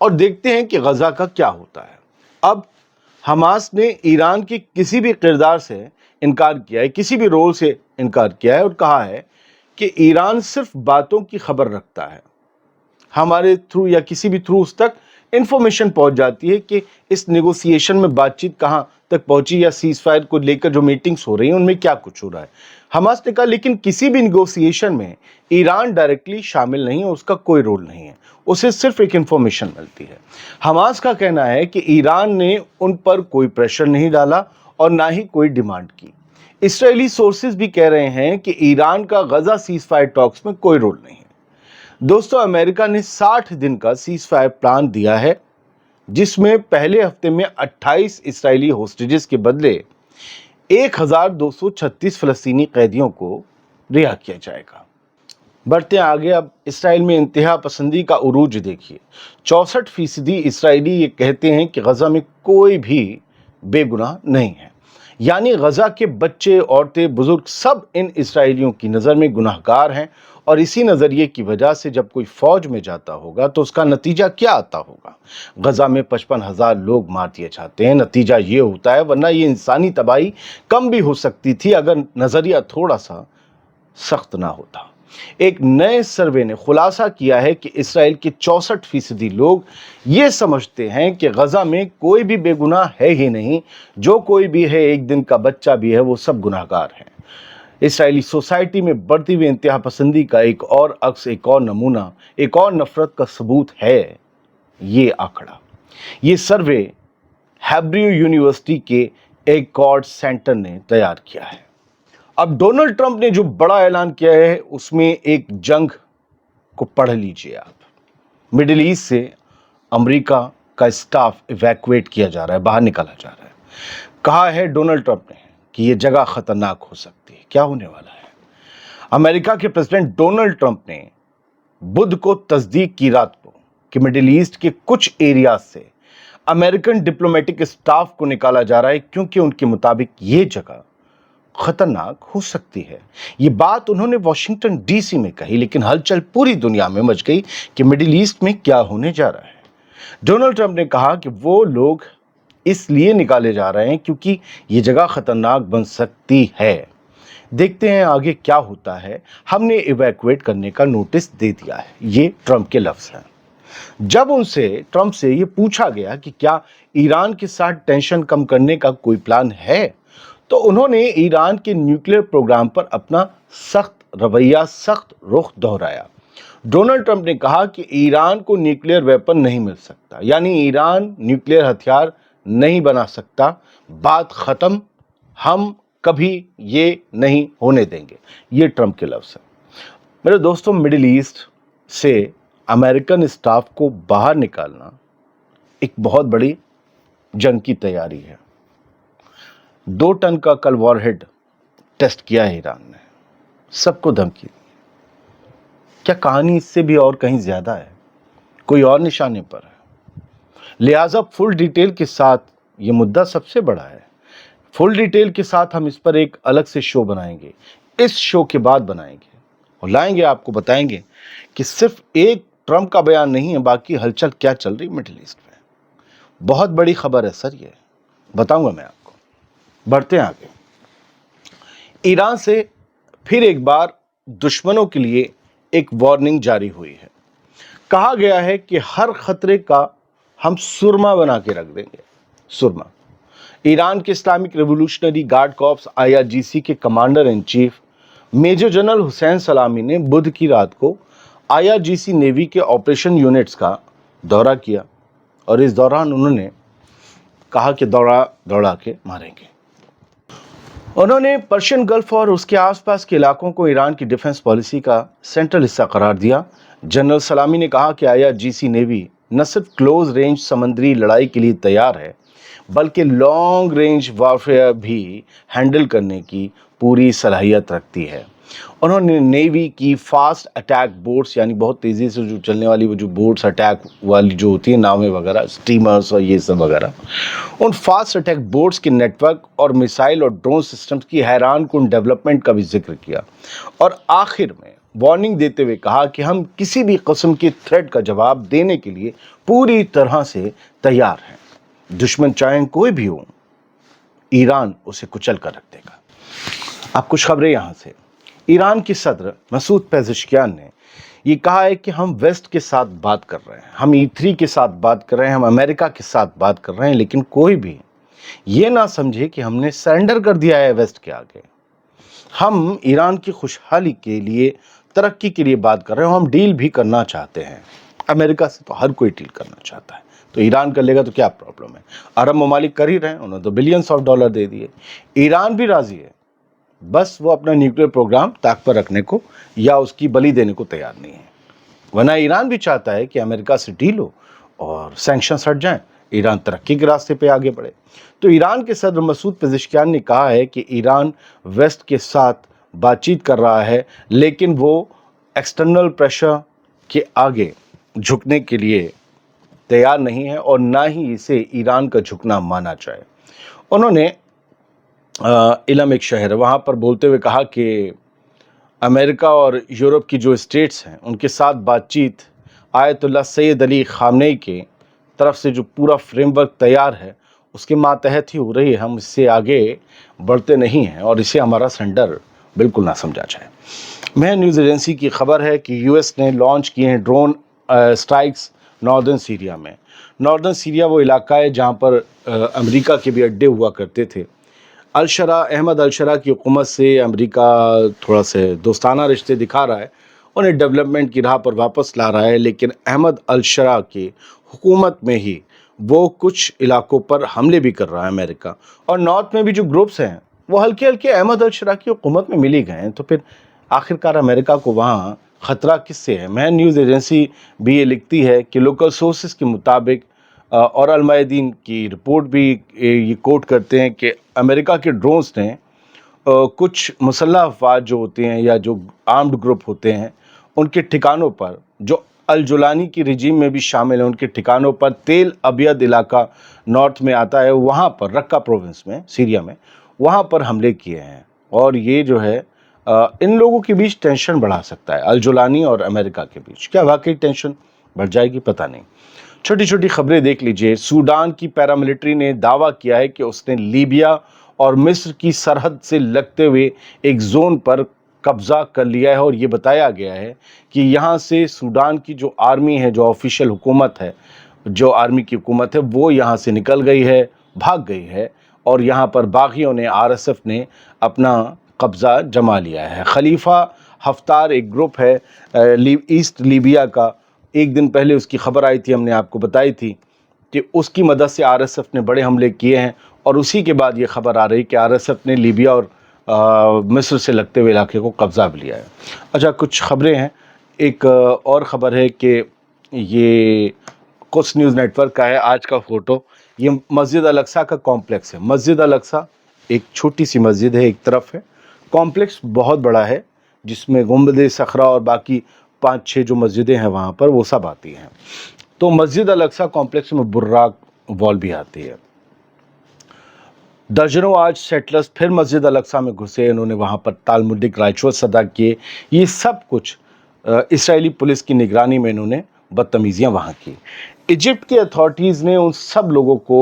اور دیکھتے ہیں کہ غزہ کا کیا ہوتا ہے۔ اب حماس نے ایران کے کسی بھی کردار سے انکار کیا ہے، کسی بھی رول سے انکار کیا ہے اور کہا ہے کہ ایران صرف باتوں کی خبر رکھتا ہے، ہمارے تھرو یا کسی بھی تھرو اس تک انفارمیشن پہنچ جاتی ہے کہ اس نیگوسیشن میں بات چیت کہاں تک پہنچی یا سیز فائر کو لے کر جو میٹنگز ہو رہی ہیں ان میں کیا کچھ ہو رہا ہے۔ حماس نے کہا لیکن کسی بھی نیگوسیشن میں ایران ڈائریکٹلی شامل نہیں ہے، اس کا کوئی رول نہیں ہے، اسے صرف ایک انفارمیشن ملتی ہے۔ حماس کا کہنا ہے کہ ایران نے ان پر کوئی پریشر نہیں ڈالا اور نہ ہی کوئی ڈیمانڈ کی۔ اسرائیلی سورسز بھی کہہ رہے ہیں کہ ایران کا غزہ سیز فائر ٹاکس میں کوئی رول نہیں ہے۔ دوستو، امریکہ نے 60 دن کا سیز فائر پلان دیا ہے، جس میں پہلے ہفتے میں 28 اسرائیلی ہوسٹیجز کے بدلے 1236 فلسطینی قیدیوں کو رہا کیا جائے گا۔ بڑھتے ہیں آگے، اب اسرائیل میں انتہا پسندی کا عروج دیکھیے۔ 64% اسرائیلی یہ کہتے ہیں کہ غزہ میں کوئی بھی بے گناہ نہیں ہے، یعنی غزہ کے بچے، عورتیں، بزرگ سب ان اسرائیلیوں کی نظر میں گناہ گار ہیں، اور اسی نظریے کی وجہ سے جب کوئی فوج میں جاتا ہوگا تو اس کا نتیجہ کیا آتا ہوگا؟ غزہ میں 55,000 لوگ مار دیے جاتے ہیں، نتیجہ یہ ہوتا ہے، ورنہ یہ انسانی تباہی کم بھی ہو سکتی تھی اگر نظریہ تھوڑا سا سخت نہ ہوتا۔ ایک نئے سروے نے خلاصہ کیا ہے کہ اسرائیل کے 64% لوگ یہ سمجھتے ہیں کہ غزہ میں کوئی بھی بے گناہ ہے ہی نہیں، جو کوئی بھی ہے، ایک دن کا بچہ بھی ہے، وہ سب گناہ گار ہیں۔ اسرائیلی سوسائٹی میں بڑھتی ہوئی انتہا پسندی کا ایک اور عکس، ایک اور نمونہ، ایک اور نفرت کا ثبوت ہے یہ آنکڑا۔ یہ سروے ہیبریو یونیورسٹی کے ایکارڈ سینٹر نے تیار کیا ہے۔ اب ڈونلڈ ٹرمپ نے جو بڑا اعلان کیا ہے اس میں ایک جنگ کو پڑھ لیجئے آپ۔ مڈل ایسٹ سے امریکہ کا اسٹاف ایویکویٹ کیا جا رہا ہے، باہر نکالا جا رہا ہے۔ کہا ہے ڈونلڈ ٹرمپ نے کہ یہ جگہ خطرناک ہو سکتی ہے۔ کیا ہونے والا ہے؟ امریکہ کے پریزیڈنٹ ڈونلڈ ٹرمپ نے بدھ کو تصدیق کی رات کو کہ مڈل ایسٹ کے کچھ ایریاز سے امریکن ڈپلومیٹک اسٹاف کو نکالا جا رہا ہے کیونکہ ان کے مطابق یہ جگہ خطرناک ہو سکتی ہے۔ یہ بات انہوں نے واشنگٹن ڈی سی میں کہی، لیکن ہلچل پوری دنیا میں مچ گئی کہ مڈل ایسٹ میں کیا ہونے جا رہا ہے۔ ڈونلڈ ٹرمپ نے کہا کہ وہ لوگ اس لیے نکالے جا رہے ہیں کیونکہ یہ جگہ خطرناک بن سکتی ہے۔ دیکھتے ہیں آگے کیا ہوتا ہے۔ ہم نے ایویکویٹ کرنے کا نوٹس دے دیا ہے، یہ ٹرمپ کے لفظ ہیں۔ جب ٹرمپ سے یہ پوچھا گیا کہ کیا ایران کے ساتھ ٹینشن کم کرنے کا کوئی پلان ہے، تو انہوں نے ایران کے نیوکلیئر پروگرام پر اپنا سخت رویہ، سخت رخ دہرایا۔ ڈونلڈ ٹرمپ نے کہا کہ ایران کو نیوکلیئر ویپن نہیں مل سکتا، یعنی ایران نیوکلیئر ہتھیار نہیں بنا سکتا، بات ختم، ہم کبھی یہ نہیں ہونے دیں گے۔ یہ ٹرمپ کے لفظ ہیں۔ میرے دوستوں، مڈل ایسٹ سے امریکن اسٹاف کو باہر نکالنا ایک بہت بڑی جنگ کی تیاری ہے۔ 2 ٹن کا کل وار ہیڈ ٹیسٹ کیا ہے ایران نے، سب کو دھمکی دی۔ کیا کہانی اس سے بھی اور کہیں زیادہ ہے؟ کوئی اور نشانے پر ہے؟ لہٰذا فل ڈیٹیل کے ساتھ یہ مدعا سب سے بڑا ہے۔ فل ڈیٹیل کے ساتھ ہم اس پر ایک الگ سے شو بنائیں گے، اس شو کے بعد بنائیں گے اور لائیں گے، آپ کو بتائیں گے کہ صرف ایک ٹرمپ کا بیان نہیں ہے، باقی ہلچل کیا چل رہی مڈل ایسٹ میں۔ بہت بڑی خبر ہے سر، یہ بتاؤں گا میں آپ کو۔ بڑھتے ہیں آگے۔ ایران سے پھر ایک بار دشمنوں کے لیے ایک وارننگ جاری ہوئی ہے۔ کہا گیا ہے کہ ہر خطرے کا ہم سرما بنا کے رکھ دیں گے۔ سرما۔ ایران کے Islamic revolutionary guard corps IRGC کے commander in chief major general Hossein Salami نے بدھ کی رات کو IRGC نیوی کے آپریشن یونٹس کا دورہ کیا اور اس دوران انہوں نے کہا کہ دوڑا کے ماریں گے۔ انہوں نے پرشین گلف اور اس کے آس پاس کے علاقوں کو ایران کی ڈیفنس پالیسی کا سینٹرل حصہ قرار دیا۔ جنرل سلامی نے کہا کہ IRGC نیوی نہ صرف کلوز رینج سمندری لڑائی کے لیے تیار ہے، بلکہ لانگ رینج وارفیئر بھی ہینڈل کرنے کی پوری صلاحیت رکھتی ہے۔ انہوں نے نیوی کی فاسٹ اٹیک بوٹس، یعنی بہت تیزی سے جو چلنے والی وہ جو بوٹس اٹیک والی جو ہوتی ہیں، ناویں وغیرہ، سٹیمرز اور یہ سب وغیرہ، ان فاسٹ اٹیک بوٹس کے نیٹ ورک اور میسائل اور ڈرون سسٹمز کی حیران کن ڈیولپمنٹ کا بھی ذکر کیا۔ اور آخر میں وارننگ دیتے ہوئے کہا کہ ہم کسی بھی قسم کے تھریٹ کا جواب دینے کے لیے پوری طرح سے تیار ہیں. دشمن چاہے کوئی بھی ہو، ایران اسے کچل کر رکھ دے گا. اب کچھ خبریں یہاں سے. ایران کے صدر مسعود پزشکیان نے یہ کہا ہے کہ ہم ویسٹ کے ساتھ بات کر رہے ہیں، ہم E3 کے ساتھ بات کر رہے ہیں، ہم امریکہ کے ساتھ بات کر رہے ہیں، لیکن کوئی بھی یہ نہ سمجھے کہ ہم نے سرنڈر کر دیا ہے ویسٹ کے آگے. ہم ایران کی خوشحالی کے لیے، ترقی کے لیے بات کر رہے ہیں، ہم ڈیل بھی کرنا چاہتے ہیں. امریکہ سے تو ہر کوئی ڈیل کرنا چاہتا ہے، تو ایران کر لے گا تو کیا پرابلم ہے؟ عرب ممالک کر ہی رہے ہیں، انہوں نے تو بلینس آف ڈالر دے دیے. ایران بھی راضی ہے، بس وہ اپنا نیوکلیر پروگرام طاق پر رکھنے کو یا اس کی بلی دینے کو تیار نہیں ہے. ورنہ ایران بھی چاہتا ہے کہ امریکہ سے ڈیل ہو اور سینکشنز ہٹ جائیں، ایران ترقی کے راستے پہ آگے بڑھے. تو ایران کے صدر مسعود پزشکیان نے کہا ہے کہ ایران ویسٹ کے ساتھ بات چیت کر رہا ہے، لیکن وہ ایکسٹرنل پریشر کے آگے جھکنے کے لیے تیار نہیں ہے اور نہ ہی اسے ایران کا جھکنا مانا جائے. انہوں نے علم ایک شہر ہے وہاں پر بولتے ہوئے کہا کہ امریکہ اور یورپ کی جو اسٹیٹس ہیں ان کے ساتھ بات چیت آیت اللہ سید علی خامنئی کے طرف سے جو پورا فریم ورک تیار ہے اس کے ماتحت ہی ہو رہی ہے. ہم اس سے آگے بڑھتے نہیں ہیں اور اسے ہمارا سرنڈر بالکل نہ سمجھا جائے. میں نیوز ایجنسی کی خبر ہے کہ US نے لانچ کیے ہیں ڈرون اسٹرائکس ناردرن سیریا میں. ناردرن سیریا وہ علاقہ ہے جہاں پر امریکہ کے بھی اڈے ہوا کرتے تھے. احمد الشرا کی حکومت سے امریکہ تھوڑا سے دوستانہ رشتے دکھا رہا ہے، انہیں ڈیولپمنٹ کی راہ پر واپس لا رہا ہے، لیکن احمد الشرا کی حکومت میں ہی وہ کچھ علاقوں پر حملے بھی کر رہا ہے امریکہ. اور نارتھ میں بھی جو گروپس ہیں وہ ہلکے ہلکے احمد الشرا کی حکومت میں ملی گئے ہیں. تو پھر آخرکار امریکہ کو وہاں خطرہ کس سے ہے؟ میں نیوز ایجنسی بھی یہ لکھتی ہے کہ لوکل سورسز کے مطابق اور المائدین کی رپورٹ بھی یہ کوٹ کرتے ہیں کہ امریکہ کے ڈرونز نے کچھ مسلح افواج جو ہوتے ہیں یا جو آرمڈ گروپ ہوتے ہیں ان کے ٹھکانوں پر، جو الجولانی کی رجیم میں بھی شامل ہیں، ان کے ٹھکانوں پر تیل ابیض علاقہ نارتھ میں آتا ہے، وہاں پر رقہ پروونس میں سیریا میں وہاں پر حملے کیے ہیں. اور یہ جو ہے ان لوگوں کے بیچ ٹینشن بڑھا سکتا ہے، الجولانی اور امریکہ کے بیچ. کیا واقعی ٹینشن بڑھ جائے گی؟ پتہ نہیں. چھوٹی چھوٹی خبریں دیکھ لیجئے. سوڈان کی پیراملٹری نے دعویٰ کیا ہے کہ اس نے لیبیا اور مصر کی سرحد سے لگتے ہوئے ایک زون پر قبضہ کر لیا ہے، اور یہ بتایا گیا ہے کہ یہاں سے سوڈان کی جو آرمی ہے، جو آفیشیل حکومت ہے، جو آرمی کی حکومت ہے، وہ یہاں سے نکل گئی ہے، بھاگ گئی ہے، اور یہاں پر باغیوں نے، RSF نے اپنا قبضہ جما لیا ہے. خلیفہ حفتار ایک گروپ ہے ایسٹ لیبیا کا. ایک دن پہلے اس کی خبر آئی تھی، ہم نے آپ کو بتائی تھی کہ اس کی مدد سے RSF نے بڑے حملے کیے ہیں، اور اسی کے بعد یہ خبر آ رہی کہ RSF نے لیبیا اور مصر سے لگتے ہوئے علاقے کو قبضہ بھی لیا ہے. اچھا، کچھ خبریں ہیں. ایک اور خبر ہے کہ یہ قدس نیوز نیٹ ورک کا ہے آج کا فوٹو. یہ مسجد الاقصیٰ کا کمپلیکس ہے. مسجد الاقصیٰ ایک چھوٹی سی مسجد ہے، ایک طرف ہے. کمپلیکس بہت بڑا ہے جس میں گنبد صخرہ اور باقی 5-6 جو مسجدیں ہیں وہاں پر وہ سب آتی ہیں. تو مسجد الاقصیٰ کمپلیکس میں براق وال بھی آتی ہے. درجنوں آج سیٹلرز پھر مسجد الاقصیٰ میں گھسے، انہوں نے وہاں پر تالمودک رائچولز ادا کیے. یہ سب کچھ اسرائیلی پولیس کی نگرانی میں انہوں نے بدتمیزیاں وہاں کی. ایجپٹ کے اتھارٹیز نے ان سب لوگوں کو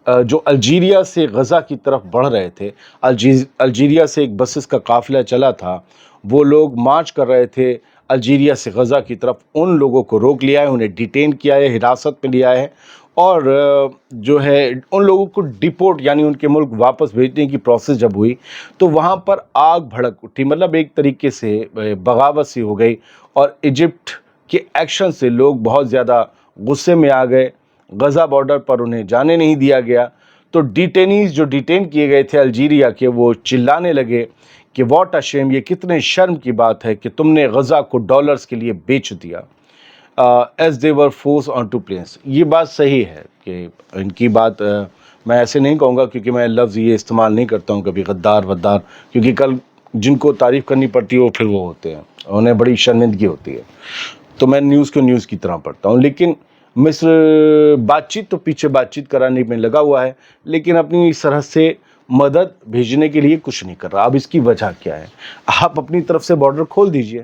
جو الجیریا سے غزہ کی طرف بڑھ رہے تھے، الجیریا سے ایک بسز کا قافلہ چلا تھا، وہ لوگ مارچ کر رہے تھے الجیریا سے غزہ کی طرف، ان لوگوں کو روک لیا ہے، انہیں ڈیٹین کیا ہے، حراست میں لیا ہے، اور جو ہے ان لوگوں کو ڈیپورٹ یعنی ان کے ملک واپس بھیجنے کی پروسیس جب ہوئی تو وہاں پر آگ بھڑک اٹھی. مطلب ایک طریقے سے بغاوت سی ہو گئی، اور ایجپٹ کے ایکشن سے لوگ بہت زیادہ غصے میں آ گئے. غزہ بارڈر پر انہیں جانے نہیں دیا گیا. تو ڈیٹینیز جو ڈیٹین کیے گئے تھے الجیریا کے، وہ چلانے لگے کہ واٹ اے شیم، یہ کتنے شرم کی بات ہے کہ تم نے غزہ کو ڈالرز کے لیے بیچ دیا. As they were forced on to planes. یہ بات صحیح ہے کہ ان کی بات میں ایسے نہیں کہوں گا، کیونکہ میں لفظ یہ استعمال نہیں کرتا ہوں کبھی غدار ودار، کیونکہ کل جن کو تعریف کرنی پڑتی ہے وہ پھر وہ ہوتے ہیں، انہیں بڑی شرمندگی ہوتی ہے. تو میں نیوز کو نیوز کی طرح پڑھتا ہوں. لیکن مصر بات چیت تو پیچھے بات چیت کرانے میں لگا ہوا ہے، لیکن اپنی سرحد سے مدد بھیجنے کے لیے کچھ نہیں کر رہا. اب اس کی وجہ کیا ہے؟ آپ اپنی طرف سے بارڈر کھول دیجئے.